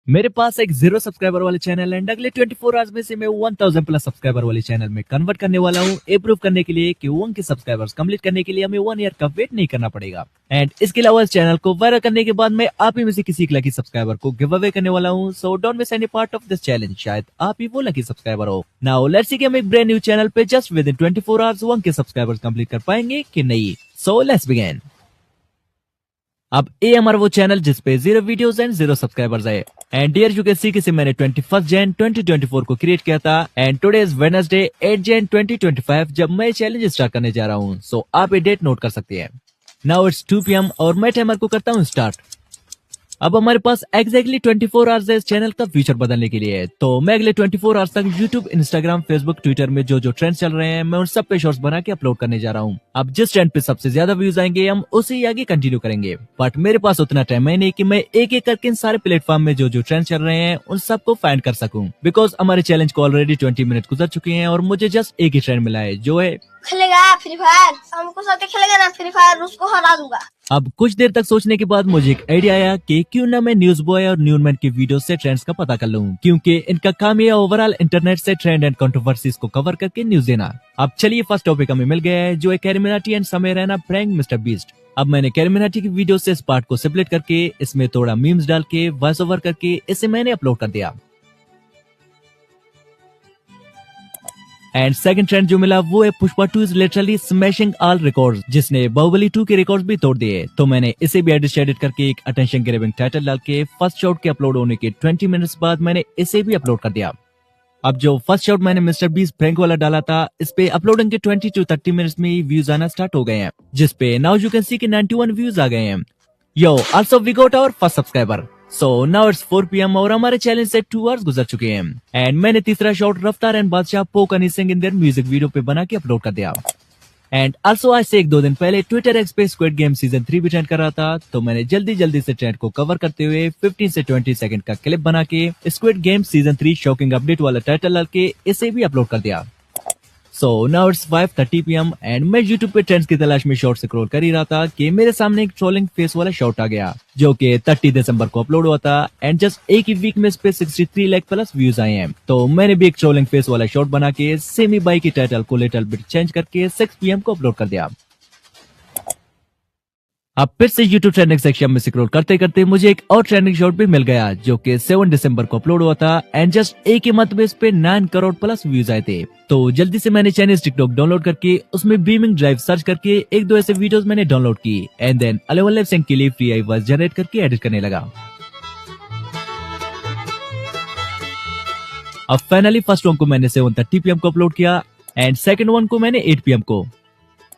मेरे पास एक 0 सब्सक्राइबर वाले चैनल एंड अगले 24 आवर्स में से मैं 1000 प्लस सब्सक्राइबर वाले चैनल में कन्वर्ट करने वाला हूँ। अप्रूव करने के लिए कि 1 के सब्सक्राइबर्स कंप्लीट करने के लिए हमें 1 ईयर का वेट नहीं करना पड़ेगा। एंड इसके अलावा इस चैनल को वायरल करने के बाद मैं आप ही में से किसी एक लकी सब्सक्राइबर को गिव अवे करने वाला हूँ। So don't miss any part of this challenge. शायद आप ही वो लकी सब्सक्राइबर हो। नाउ लेट्स सी कि हम एक ब्रांड न्यू चैनल पे जस्ट विद इन 24 आवर्स 1 के सब्सक्राइबर्स कंप्लीट कर पाएंगे कि नहीं। So let's begin. अब ये हमारा वो चैनल जिसपे 0 वीडियोस एंड 0 सब्सक्राइबर्स है। एंड डियर यू कैन सी किसे मैंने 21 जन 2024 को क्रिएट किया था एंड टुडे इज वेडनेसडे 8 जन 2025 जब मैं चैलेंज स्टार्ट करने जा रहा हूँ। सो आप ये डेट नोट कर सकते हैं। नाउ इट्स 2 PM और मैं टाइमर को करता हूँ स्टार्ट। अब हमारे पास एग्जैक्टली 24 आवर्स है इस चैनल का फ्यूचर बदलने के लिए। तो मैं अगले 24 आवर्स तक यूट्यूब, इंस्टाग्राम, फेसबुक, ट्विटर में जो जो ट्रेंड्स चल रहे हैं मैं उन सब पे शॉर्ट्स बना के अपलोड करने जा रहा हूँ। अब जिस ट्रेंड पे सबसे ज्यादा व्यूज आएंगे हम उसे ही आगे कंटिन्यू करेंगे। बट मेरे पास उतना टाइम है नहीं कि मैं एक एक करके इन सारे प्लेटफॉर्म में जो जो ट्रेंड चल रहे हैं उन सबको फाइंड कर सकूं। बिकॉज हमारे चैलेंज को ऑलरेडी 20 मिनट गुजर चुके हैं और मुझे जस्ट एक ही ट्रेंड मिला है जो है खेलेगा फ्री फायर। हमको साथ खेलेगा ना फ्री फायर, उसको हरा दूंगा। अब कुछ देर तक सोचने के बाद मुझे एक आइडिया आया कि क्यों ना मैं न्यूज बॉय और न्यूनमैन की वीडियो से ट्रेंड्स का पता कर लूं, क्योंकि इनका काम है ओवरऑल इंटरनेट से ट्रेंड एंड कंट्रोवर्सीज को कवर करके न्यूज देना। अब चलिए फर्स्ट टॉपिक हमें मिल गया है जो है कैरिमिनाटी एंड समय रैना प्रैंक मिस्टर बीस्ट। अब मैंने कैरिमिनाटी की वीडियो से इस पार्ट को सेपरेट करके इसमें थोड़ा मीम्स डाल के वॉइस ओवर करके इसे मैंने अपलोड कर दिया। एंड सेकंड ट्रेंड जो मिला वो है Pushpa 2 is literally smashing all records, जिसने बाहुबली 2 के रिकॉर्ड्स भी तोड़ दिए। तो मैंने इसे भी एडिट करके एक अटेंशन ग्रैबिंग टाइटल डाल के फर्स्ट शॉट के अपलोड होने के 20 मिनट्स बाद मैंने इसे भी अपलोड कर दिया। अब जो फर्स्ट शॉट मैंने मिस्टर बीस्ट प्रैंक वाला डाला था इस पे अपलोडिंग के 20 to 30 मिनट्स में व्यूज आना स्टार्ट हो गए हैं, जिसपे नाउ यू कैन सी कि 91 व्यूज आ गए हैं। Yo also we got our first subscriber. So now it's 4 PM और हमारे चैलेंज से 2 आवर्स गुजर चुके हैं। एंड मैंने तीसरा शॉट रफ्तार एंड बादशाह पोक Honey Singh in their music video पे बना के अपलोड कर दिया। एंड आल्सो आज से 1-2 दिन पहले ट्विटर एक्स पे स्क्विड गेम सीजन 3 भी ट्रेंड कर रहा था, तो मैंने जल्दी से ट्रेंड को कवर करते हुए 15 से 20 सेकंड का क्लिप बना के squid game season 3 shocking update वाला टाइटल डाल के इसे भी अपलोड कर दिया। सो नाउ इट्स 5:30 PM एंड मैं YouTube पे ट्रेंड्स की तलाश में शॉर्ट स्क्रॉल कर ही रहा था कि मेरे सामने एक ट्रोलिंग फेस वाला शॉट आ गया जो कि 30 दिसंबर को अपलोड हुआ था। एंड जस्ट एक ही वीक में इस पे 63 लाख प्लस व्यूज आए हैं। तो मैंने भी एक ट्रोलिंग फेस वाला शॉट बना के सेमी बाई की टाइटल को लिटिल बिट चेंज करके 6 PM को अपलोड कर दिया। अब फिर से YouTube ट्रेंडिंग सेक्शन में स्क्रॉल करते करते मुझे एक और ट्रेंडिंग शॉट भी मिल गया जो कि 7 दिसंबर को अपलोड हुआ था। एंड जस्ट एक ही मंथ में इस पे 9 करोड़ प्लस व्यूज आए थे। तो जल्दी से मैंने चाइनीज टिकटॉक डाउनलोड करके उसमें बीमिंग ड्राइव सर्च करके 1-2 ऐसे वीडियोस मैंने डाउनलोड की and then eleven lip sync के लिए फ्री आई वॉइस जनरेट करके एडिट करने लगा। अब फाइनली फर्स्ट वन को मैंने 7:30 PM को अपलोड किया एंड सेकंड वन को मैंने 8 PM को।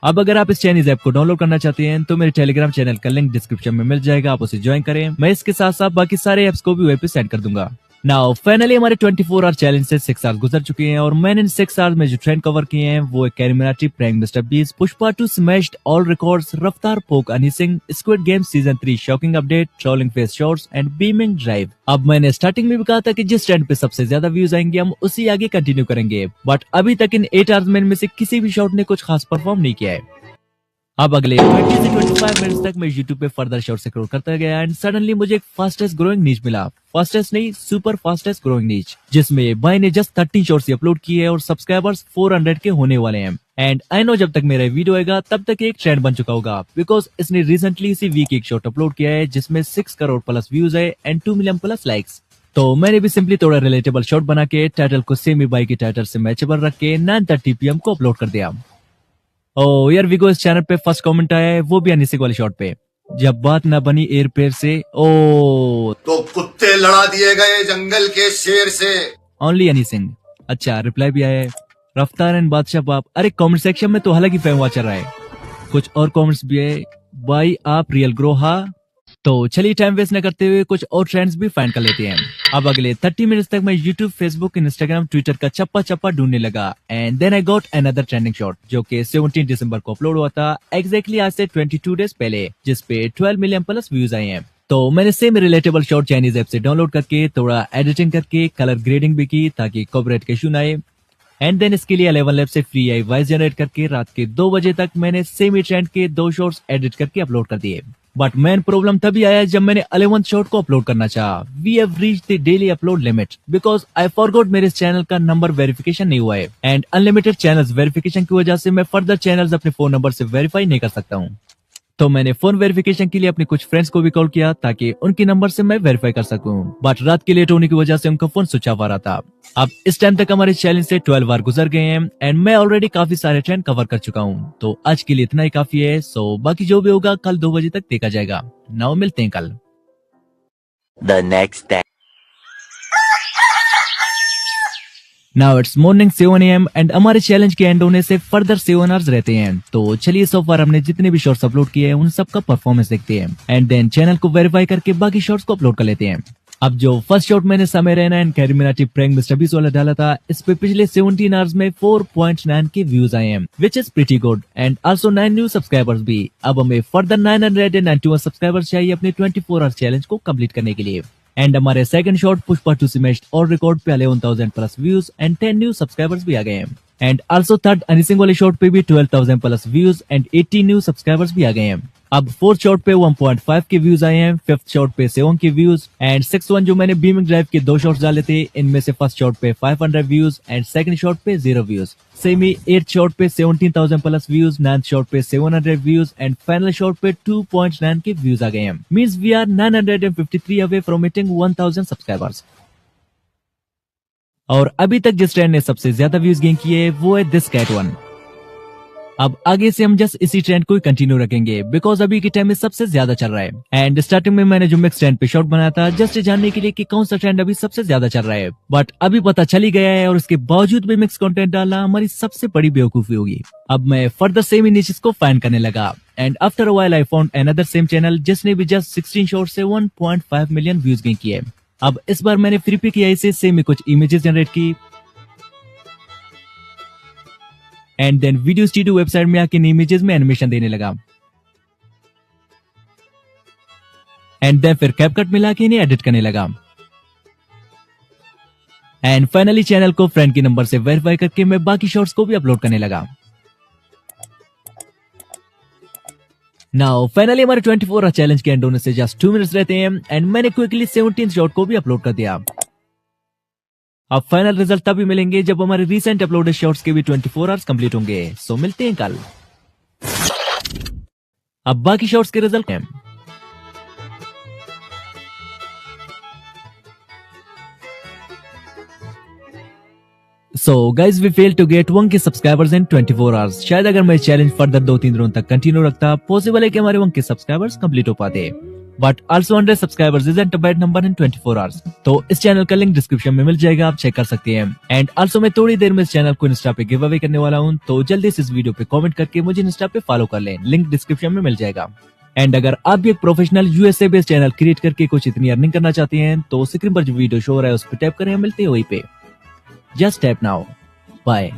अब अगर आप इस चाइनीज ऐप को डाउनलोड करना चाहते हैं तो मेरे टेलीग्राम चैनल का लिंक डिस्क्रिप्शन में मिल जाएगा, आप उसे ज्वाइन करें। मैं इसके साथ साथ बाकी सारे ऐप्स को भी वेब पे सेंड कर दूंगा। नाउ फाइनली हमारे 24 आवर चैलेंज से 6 आवर्स गुजर चुके हैं और मैंने इन 6 आवर्स में जो ट्रेंड कवर किए हैं वो है CarryMinati prank mister beast, Pushpa 2 smashed all records, Raftaar poke Honey Singh, squid game season 3 shocking update, trolling face shorts and beaming drive. अब मैंने स्टार्टिंग में भी कहा था कि जिस ट्रेंड पे सबसे ज्यादा व्यूज आएंगे हम उसी आगे कंटिन्यू करेंगे, बट अभी तक इन 8 आवर्स में से किसी भी शॉट ने कुछ खास परफॉर्म नहीं किया है। अब अगले 20 से 25 मिनट्स तक मैं YouTube पे फर्दर शॉर्ट स्क्रॉल करता गया एंड सडनली मुझे एक फास्टेस्ट ग्रोइंग नीच मिला। फास्टेस्ट नहीं, सुपर फास्टेस्ट ग्रोइंग नीच, जिसमें भाई ने जस्ट 30 शॉर्ट्स अपलोड किए हैं और सब्सक्राइबर्स 400 के होने वाले हैं। एंड आई नो जब तक मेरा वीडियो आएगा तब तक एक ट्रेंड बन चुका होगा, बिकॉज इसने रिसेंटली इसी वीक एक शॉर्ट अपलोड किया है जिसमें 6 करोड़ प्लस व्यूज है एंड 2 मिलियन प्लस लाइक्स। तो मैंने भी सिंपली थोड़ा रिलेटेबल शॉट बना के टाइटल को सेमी बाई की टाइटल से मैचेबल रख के 9:30 PM को अपलोड कर दिया। ओ यार विगो इस चैनल पे फर्स्ट कमेंट आया है वो भी हनी सिंह वाले शॉट पे, जब बात ना बनी एयरपेयर से ओ तो कुत्ते लड़ा दिए गए जंगल के शेर से। ओनली हनी सिंह। अच्छा रिप्लाई भी आया है रफ्तार एंड बादशाह बाप। अरे कमेंट सेक्शन में तो हालांकि फैम हुआ चल रहा है, कुछ और कमेंट्स भी है भाई आप रियल ग्रो हा। तो चलिए टाइम वेस्ट न करते हुए कुछ और ट्रेंड्स भी फाइंड कर लेते हैं। अब अगले 30 मिनट्स तक मैं YouTube, Facebook, Instagram, Twitter का चप्पा ढूंढने लगा and then I got another trending shot जो कि 17 दिसंबर को अपलोड हुआ था, एग्जैक्टली आज से 22 डेज पहले, जिसपे 12 मिलियन प्लस व्यूज आए हैं। तो मैंने same relatable shot Chinese app से डाउनलोड करके थोड़ा एडिटिंग करके कलर ग्रेडिंग भी की ताकि कॉपीराइट के इशू ना आए। एंड देन इसके लिए 11 लैब से फ्री आई वॉइस जनरेट करके रात के 2 बजे तक मैंने सेम ही ट्रेंड के 2 शॉर्ट्स एडिट करके अपलोड कर दिए। बट मेन प्रॉब्लम तभी आया जब मैंने 11th शॉर्ट को अपलोड करना चाहा। We have reached the daily upload limit because I forgot मेरे चैनल का नंबर वेरिफिकेशन नहीं हुआ है एंड अनलिमिटेड चैनल्स वेरिफिकेशन की वजह से मैं फर्दर चैनल्स अपने फोन नंबर से वेरीफाई नहीं कर सकता हूँ। तो मैंने फोन वेरिफिकेशन के लिए अपने कुछ फ्रेंड्स को भी कॉल किया ताकि उनके नंबर से मैं वेरीफाई कर सकूं, बट रात के लेट होने की वजह से उनका फोन स्विच ऑफ आ रहा था। अब इस टाइम तक हमारे चैलेंज से 12 बार गुजर गए हैं एंड मैं ऑलरेडी काफी सारे ट्रेंड कवर कर चुका हूं, तो आज के लिए इतना ही काफी है। सो बाकी जो भी होगा कल 2 बजे तक देखा जाएगा। नाउ मिलते हैं कल। The next day. Now it's morning 7 AM and हमारे चैलेंज के एंड होने से फर्दर 7 आवर्स रहते हैं। तो चलिए सो फार हमने जितने भी शॉर्ट्स अपलोड किए हैं उन सब का परफॉर्मेंस देखते हैं एंड देन चैनल को वेरीफाई करके बाकी शॉर्ट्स को अपलोड कर लेते हैं। अब जो फर्स्ट शॉट मैंने समय Raina and carry Minati prank mister बीस वाला डाला था, इस पे पिछले 17 आवर्स में 4.9 के व्यूज आए हैं which is pretty good and also 9 new subscribers भी। अब हमें फर्दर 991 सब्सक्राइबर्स चाहिए अपने 24 आवर्स चैलेंज को कंप्लीट करने के लिए। एंड हमारे सेकंड शॉट पुष्पा 2 स्मैश्ड और रिकॉर्ड पे 11,000 plus views and 10 new subscribers भी आ गए हैं। एंड आल्सो थर्ड अनिसिंग वाले शॉट पे भी 12,000 plus views and 80 new subscribers भी आ गए हैं। अब फोर्थ शॉट पे 1.5 के व्यूज आए हैं, फिफ्थ शॉट पे 7 के व्यूज एंड सिक्स वन जो मैंने बीमिंग ड्राइव के 2 शॉट्स डाले थे, इनमें से फर्स्ट शॉट पे 500 व्यूज एंड सेकंड शॉट पे 0 व्यूज। सेम ही 8th शॉट पे 17,000 प्लस व्यूज, 9th शॉट पे 700 व्यूज एंड फाइनल शॉट पे 2.9 के व्यूज आ गए हैं। Means we are 953 away from hitting 1000 subscribers. और अभी तक जिस ट्रेंड ने सबसे ज्यादा व्यूज गेन किए वो है दिस कैट वन। अब आगे से हम जस्ट इसी ट्रेंड को ही कंटिन्यू रखेंगे बिकॉज अभी के टाइम में सबसे ज्यादा चल रहा है। एंड स्टार्टिंग में मैंने जो मिक्स ट्रेंड पे शॉट बनाया था जस्ट जानने के लिए कि कौन सा ट्रेंड अभी सबसे ज्यादा चल रहा है, बट अभी पता चली गया है और इसके बावजूद भी मिक्स कंटेंट डालना हमारी सबसे बड़ी बेवकूफी होगी। अब मैं फर्दर सेम इनिशिएटिव्स को फाइंड करने लगा and after a while I found another same channel जिसने भी जस्ट 16 शॉट से 1.5 मिलियन व्यूज गेन किए। अब इस बार मैंने फ्री पे किया इसे सेम में कुछ इमेजेस जनरेट की and then video studio website में आके इन इमेजेस में एनिमेशन देने लगा एंड देन फिर कैपकट मिला के इन्हें एडिट करने लगा एंड फाइनली चैनल को फ्रेंड के नंबर से वेरीफाई करके मैं बाकी शॉट्स को भी अपलोड करने लगा। नाउ फाइनली हमारे 24 आवर चैलेंज के एंड होने से जस्ट 2 मिनट्स रहते हैं एंड मैंने क्विकली 17th शॉट को भी अपलोड कर दिया। अब फाइनल रिजल्ट तभी मिलेंगे जब हमारे रीसेंट अपलोडेड शॉट्स के भी 24 आवर्स कंप्लीट होंगे। सो मिलते हैं कल। अब बाकी शॉट्स के रिजल्ट हैं। So guys we fail to get 1K subscribers in 24 hours. शायद अगर मैं चैलेंज फर्दर 2-3 दिनों तक कंटिन्यू रखता पॉसिबल है कि हमारे 1K सब्सक्राइबर्स कंप्लीट हो पाते, but also 100 subscribers isn't a bad number in 24 hours. तो इस चैनल का लिंक डिस्क्रिप्शन में मिल जाएगा, आप चेक कर सकते हैं। एंड आल्सो मैं थोड़ी देर में इस चैनल को इंस्टा पे गिव अवे करने वाला हूं, तो जल्दी से इस वीडियो पे कमेंट करके मुझे इंस्टा पे फॉलो कर लें, लिंक डिस्क्रिप्शन में मिल जाएगा। एंड अगर आप भी एक professional USA based channel create करके कुछ इतनी अर्निंग करना चाहते हैं तो स्क्रीन पर जो वीडियो शो हो रहा है उस पर टैप करें, मिलते हैं वहीं पे। Just tap now, bye.